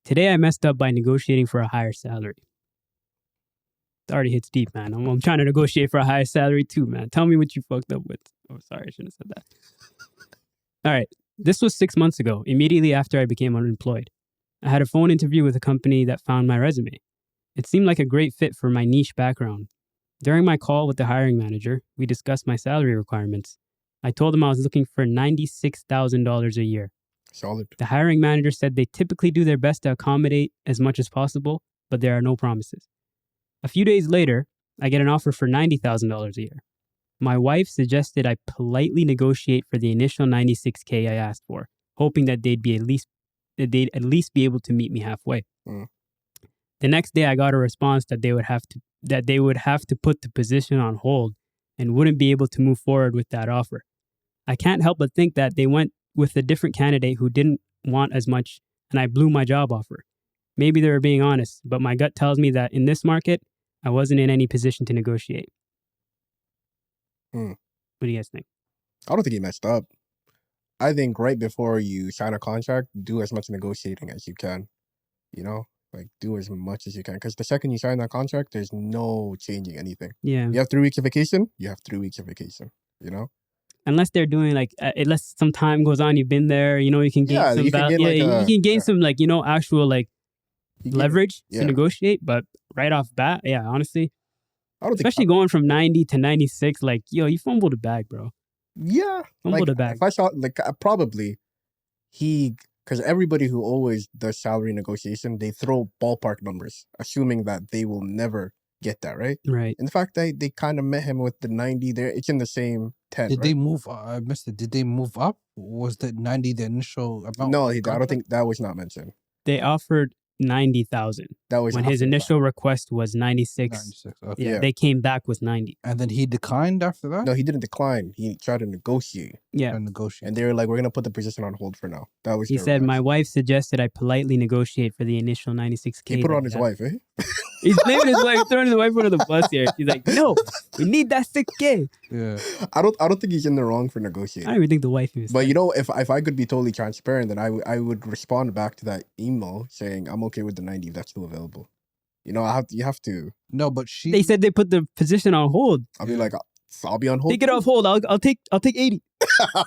Today I messed up by negotiating for a higher salary. It already hits deep, man. I'm trying to negotiate for a higher salary too, man. Tell me what you fucked up with. Oh, sorry, I shouldn't have said that. All right. This was 6 months ago, immediately after I became unemployed. I had a phone interview with a company that found my resume. It seemed like a great fit for my niche background. During my call with the hiring manager, we discussed my salary requirements. I told him I was looking for $96,000 a year. Solid. The hiring manager said they typically do their best to accommodate as much as possible, but there are no promises. A few days later, I get an offer for $90,000 a year. My wife suggested I politely negotiate for the initial $96K I asked for, hoping that they'd at least be able to meet me halfway. The next day, I got a response that they would have to put the position on hold and wouldn't be able to move forward with that offer. I can't help but think that they went with a different candidate who didn't want as much, and I blew my job offer. Maybe they were being honest, but my gut tells me that in this market, I wasn't in any position to negotiate. What do you guys think? I don't think he messed up. I think right before you sign a contract, do as much negotiating as you can. You know, like do as much as you can. Because the second you sign that contract, there's no changing anything. Yeah. You have 3 weeks of vacation, you have 3 weeks of vacation, you know? Unless they're doing unless some time goes on, you've been there, you can gain some you can gain some actual leverage to negotiate. But right off bat, honestly, I don't especially going from 90 to 96, you fumbled the bag, bro. Yeah. Fumbled the bag. If I saw, probably because everybody who always does salary negotiation, they throw ballpark numbers, assuming that they will never get that, right? Right. In fact, they kind of met him with the 90 there. It's in the same 10, Did they move? I missed it. Did they move up? Was the 90 the initial amount? No, I don't think that was not mentioned. They offered 90,000. That was when his initial request was 96. 96. Okay. Yeah, they came back with 90. And then he declined after that? No, he didn't decline. He tried to negotiate. Yeah. And they were like, we're going to put the position on hold for now. That was He said, my wife suggested I politely negotiate for the initial 96K. He put it on his wife, eh? He's blaming his wife, throwing his wife under the bus here. She's like, no, we need that 6K. Yeah. I don't think he's in the wrong for negotiating. I don't even think the wife is. But if I could be totally transparent, then I would respond back to that email saying I'm okay with the 90 if that's still available. You have to. No, but they said they put the position on hold. I'll be like, I'll be on hold. Take it off hold. I'll take 80. I'll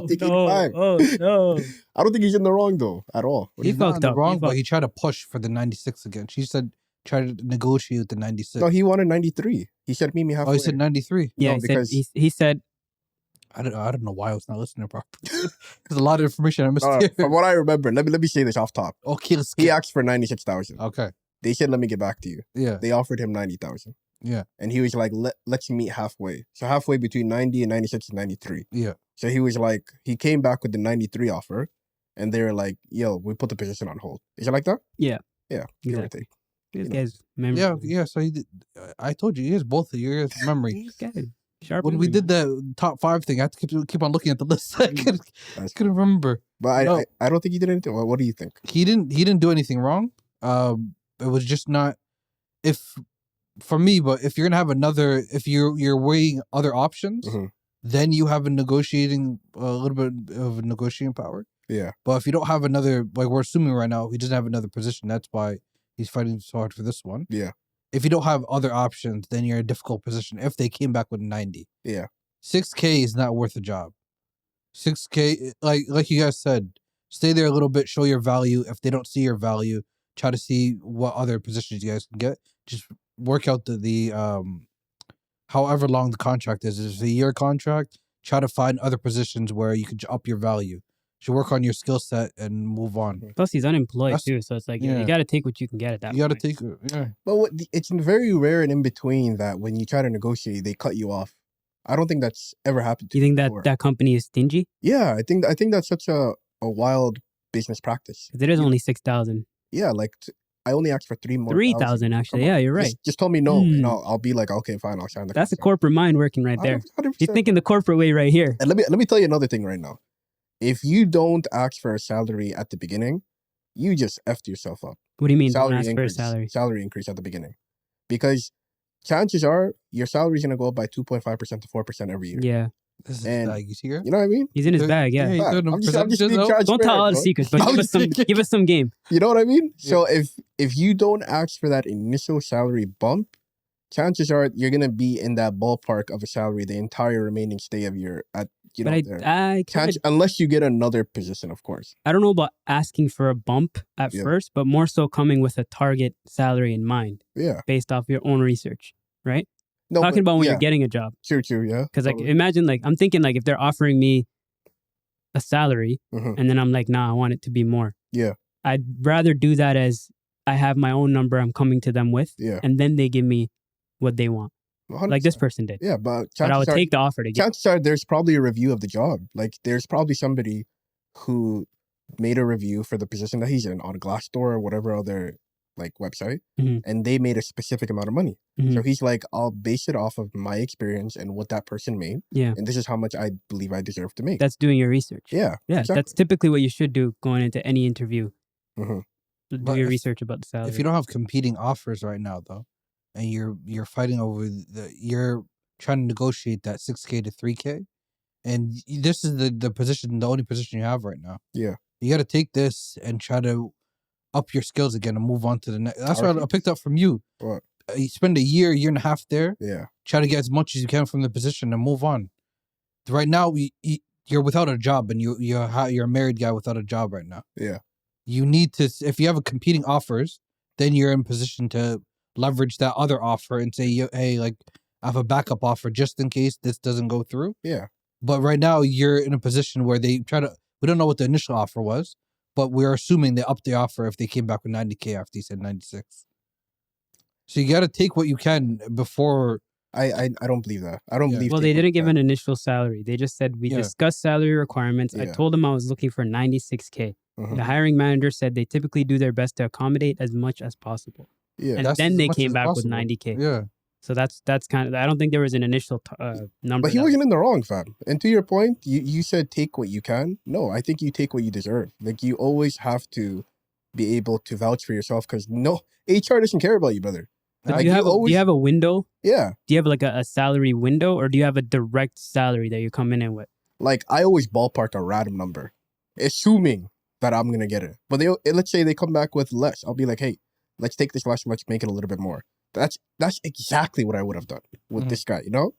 take 85. Oh no. I don't think he's in the wrong though at all. He fucked up. Wrong, but he tried to push for the 96 again. She said try to negotiate with the 96. No, he wanted 93. He said meet me halfway. Oh, he said 93. Yeah, because he said. I don't know why I was not listening properly. There's a lot of information I missed here. From what I remember, let me say this off top. Okay, he asked for 96,000. Okay. They said let me get back to you. Yeah. They offered him 90,000. Yeah. And he was like, let's meet halfway. So halfway between 90 and 96 is 93. Yeah. So he was like, he came back with the 93 offer, and they were like, yo, we put the position on hold. Is it like that? Yeah. Yeah. Exactly. This guy's memory. Yeah. So he did, I told you, he has both of your memory. Sharp when memory. we did the top 5 thing, I had to keep on looking at the list. I couldn't remember. But I don't think he did anything. What do you think? He didn't do anything wrong. It was just not for me. But if you're gonna have if you're weighing other options, then you have a little bit of negotiating power. Yeah. But if you don't have another, like we're assuming right now, he doesn't have another position. That's why he's fighting so hard for this one. Yeah. If you don't have other options, then you're in a difficult position. If they came back with 90, yeah, 6K is not worth a job. 6K, like you guys said, stay there a little bit, show your value. If they don't see your value, try to see what other positions you guys can get. Just work out the however long the contract is. If it's a year contract, try to find other positions where you can up your value. You should work on your skill set and move on. Plus, he's unemployed too, so it's like you got to take what you can get at that point. You got to take yeah. But it's very rare and in between that when you try to negotiate, they cut you off. I don't think that's ever happened to you. Think before. that company is stingy? Yeah, I think that's such a wild business practice. It is only 6,000. Yeah, I only asked for 3 more. 3,000 actually. Yeah, you're right. Just tell me no, and I'll be like, okay, fine, I'll sign the contract. That's a corporate mind working right there. 100%. He's thinking the corporate way right here. And let me tell you another thing right now. If you don't ask for a salary at the beginning, you just effed yourself up. What do you mean? Salary don't ask increase, for a salary? Salary increase at the beginning, because chances are your salary is gonna go up by 2.5% to 4% every year. Yeah. This is And- like, you see her? You know what I mean? He's in his bag, yeah. he's Fact. doing them I'm just being percentages, though. transparent, Don't tell all the bro. secrets, but give us some game. You know what I mean? So if you don't ask for that initial salary bump, chances are you're gonna be in that ballpark of a salary the entire remaining stay of your But there. I Unless you get another position, of course. don't know about asking for a bump at Yeah. first, but more so coming with a target salary in mind Yeah. based off your own research, right? No, Talking but about when yeah, you're getting a job. true, yeah. Because like totally. imagine like I'm thinking like if they're offering me a salary Mhm. and then I'm like, nah, I want it to be more. Yeah. I'd rather do that as I have my own number I'm coming to them with, Yeah. and then they give me what they want, 100%. like this person did. Yeah, but But I would chances are, take the offer to get. chances are there's probably a review of the job. Like there's probably somebody who made a review for the position that he's in on Glassdoor or whatever other like website, Mhm. and they made a specific amount of money. Mhm. So he's like, I'll base it off of my experience and what that person made, Yeah, and this is how much I believe I deserve to make. that's doing your research. Yeah, Yeah, exactly. that's typically what you should do going into any interview. Mhm. Do But your if- research about the salary. If you don't have competing offers right now, though, and you're fighting over you're trying to negotiate that 6K to 3K, and this is the position, the only position you have right now. Yeah. You got to take this and try to up your skills again and move on to the next. That's what I Alright. picked up from you. What? You spend a year and a half there, Yeah, try to get as much as you can from the position and move on. Right now, you're without a job, and you're a married guy without a job right now. yeah, You need to, if you have a competing offers, then you're in position to leverage that other offer and say, hey, like, I have a backup offer just in case this doesn't go through. yeah. But right now, you're in a position where we don't know what the initial offer was, but we're assuming they upped the offer if they came back with 90K after you said 96. So you got to take what you can before. I don't believe that. I don't Yeah. believe. well, take they what didn't you give can. an initial salary. They just said we Yeah. discussed salary requirements. I Yeah. told them I was looking for 96K. Mhm. The hiring manager said they typically do their best to accommodate as much as possible. Yeah, And That's then as they much came as back with possible. 90K. Yeah. So that's kind of. I don't think there was an initial number. but he that- wasn't in the wrong, fam. And to your point, you said take what you can. No, I think you take what you deserve. Like you always have to be able to vouch for yourself because no HR doesn't care about you, brother. But Like, do you have always- do you have a window? Yeah, Do you have like a salary window, or do you have a direct salary that you're coming in with? like I always ballpark a random number, assuming that I'm gonna get it. But let's say they come back with less. I'll be like, hey, let's take this less, let's make it a little bit more. That's exactly what I would have done with Mhm. this guy, you know.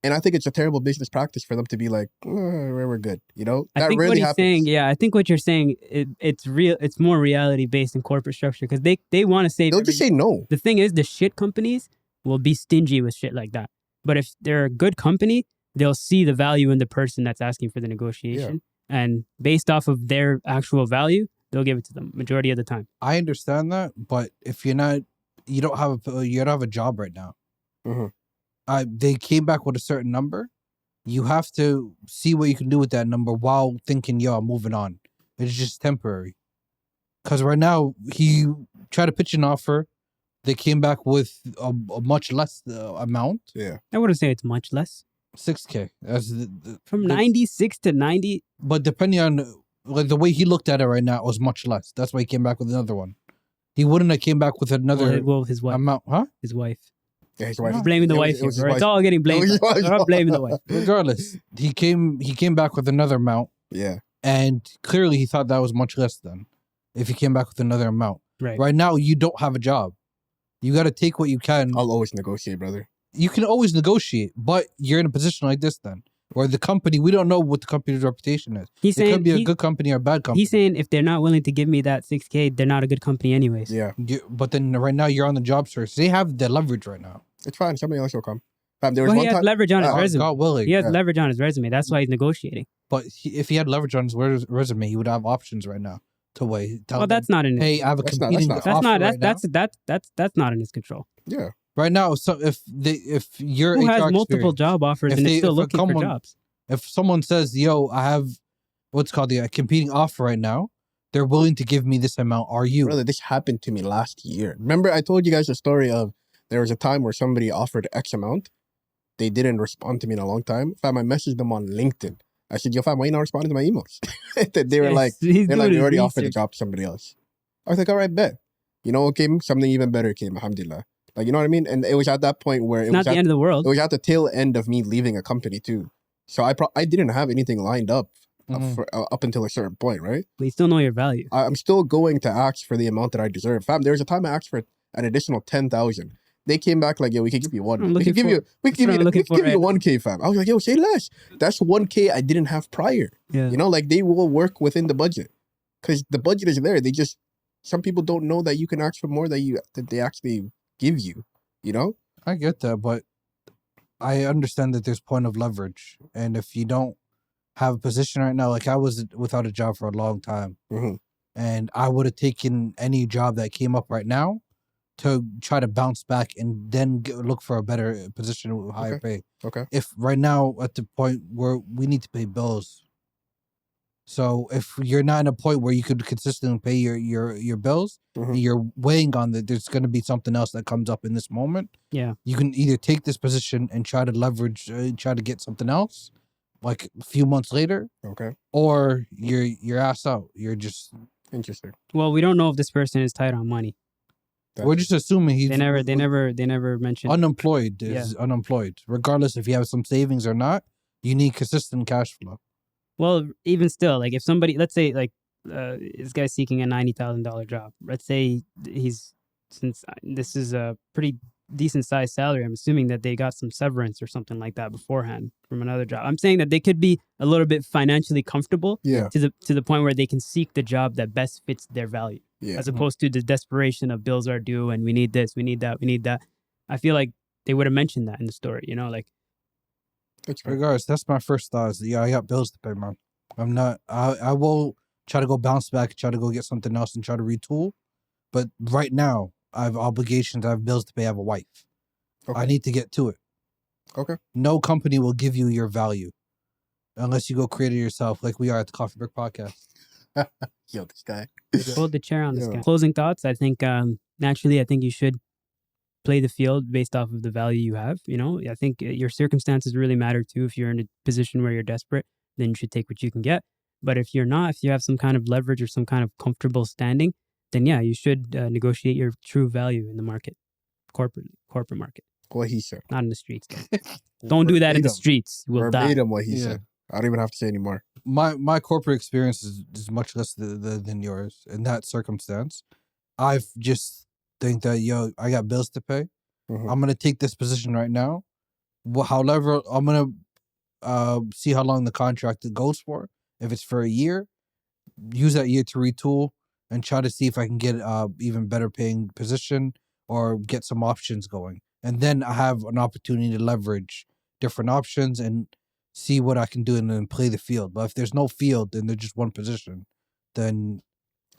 And I think it's a terrible business practice for them to be like, we're good, you know. I That think what really he's happens. saying, yeah, I think what you're saying, it's real. It's more reality based in corporate structure because they want to save. They'll just say no. The thing is, the shit companies will be stingy with shit like that. But if they're a good company, they'll see the value in the person that's asking for the negotiation, and based off of their actual value, they'll give it to them majority of the time. I understand that, but if you don't have a job right now. Mhm. They came back with a certain number. You have to see what you can do with that number while thinking, yo, I'm moving on. It's just temporary. Because right now, he tried to pitch an offer. They came back with a much less amount, Yeah, I wouldn't say it's much less. 6K. That's From the- 96 to 90, But depending on like the way he looked at it right now, it was much less. That's why he came back with another one. He wouldn't have came back with another well, his wife, amount, huh? his wife. yeah. His wife. Blaming the It was- wife it here, was his bro. It's wife. all getting blamed. his wife's They're all blaming the wife. Regardless, he came back with another amount, Yeah, and clearly he thought that was much less than if he came back with another amount. Right. Right now, you don't have a job. You got to take what you can. I'll always negotiate, brother. You can always negotiate, but you're in a position like this then, where the company, we don't know what the company's reputation is. He's It could saying be a good company or a bad company. he's saying if they're not willing to give me that 6K, they're not a good company anyways. Yeah, But then right now you're on the job search. They have the leverage right now. it's fine. Somebody else will come. Fam, there was Well, he one has time. leverage on his God resume. God willing. He has yeah. leverage on his resume. That's why he's negotiating. But if he had leverage on his resume, he would have options right now to wait. Tell Well, them, that's not in his. hey, I have a That's not- competing that's That's offer not. right now. That's not in his control. Yeah, Right now, so if you're Who HR has multiple experience, job offers If and is they- still if looking for someone- jobs? if someone says, "Yo, I have what's called a competing offer right now," they're willing to give me this amount. Are you? brother, this happened to me last year. Remember, I told you guys the story of there was a time where somebody offered X amount. They didn't respond to me in a long time. Fam, I messaged them on LinkedIn. I said, yo, fam, why you not responding to my emails? they were like, He's we doing his already offered the research. job to somebody else. I was like, all right, bet. You know what came? Something even better came, alhamdulillah. Like, you know what I mean? And it was at that point where It's not the end of the world. it was at the tail end of me leaving a company too. So I didn't have anything lined up Mhm. up until a certain point, right? But you still know your value. I'm still going to ask for the amount that I deserve. Fam, there was a time I asked for an additional 10,000. They came back like, yo, we could give you one. I'm We looking could give for- you. We that's could what I'm give looking you. We for could give you right 1K, fam. I was like, yo, say less. That's 1K I didn't have prior. Yeah. You know, like they will work within the budget because the budget is there. They just some people don't know that you can ask for more that they actually give you. You know. I get that, but I understand that there's point of leverage, and if you don't have a position right now, like I was without a job for a long time, Mm-hmm. and I would have taken any job that came up right now to try to bounce back and then look for a better position with higher pay. Okay. If right now at the point where we need to pay bills, so if you're not in a point where you could consistently pay your bills, Mhm. and you're weighing on that there's going to be something else that comes up in this moment, Yeah. you can either take this position and try to leverage, try to get something else, like a few months later, Okay. or you're ass out. You're just Interesting. Well, we don't know if this person is tight on money. we're just assuming he's They never mentioned. unemployed. Is unemployed, regardless if you have some savings or not. You need consistent cash flow. Well, even still, like if somebody, let's say, like this guy's seeking a $90,000 job. Let's say since this is a pretty decent sized salary, I'm assuming that they got some severance or something like that beforehand from another job. I'm saying that they could be a little bit financially comfortable Yeah. to the point where they can seek the job that best fits their value, Yeah. as opposed to the desperation of bills are due and we need this, we need that, we need that. I feel like they would have mentioned that in the story, like. That's fair. Regardless, that's my first thought. Is I got bills to pay, man. I'm not. I will try to go bounce back, try to go get something else, and try to retool. But right now, I have obligations. I have bills to pay. I have a wife. Okay. I need to get to it. Okay. No company will give you your value unless you go create it yourself, like we are at the Coffee Break Podcast. Yo, this guy. Hold the chair on this Yeah. guy. Closing thoughts. I think naturally, I think you should play the field based off of the value you have. I think your circumstances really matter too. If you're in a position where you're desperate, then you should take what you can get. But if you're not, if you have some kind of leverage or some kind of comfortable standing, then yeah, you should negotiate your true value in the market, corporate market, What he said. not in the streets. Don't do that in the streets. You will die. Verbatim what he Yeah. said. I don't even have to say anymore. My corporate experience is much less than yours in that circumstance. I just think that I got bills to pay. Mhm. I'm gonna take this position right now. However, I'm gonna see how long the contract goes for. If it's for a year, use that year to retool and try to see if I can get even better paying position or get some options going. And then I have an opportunity to leverage different options and see what I can do and then play the field. But if there's no field and there's just one position, then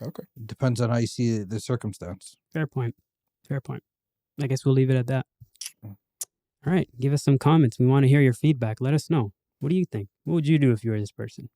Okay. it depends on how you see the circumstance. Fair point. I guess we'll leave it at that. Mm. All right. Give us some comments. We want to hear your feedback. Let us know. What do you think? What would you do if you were this person?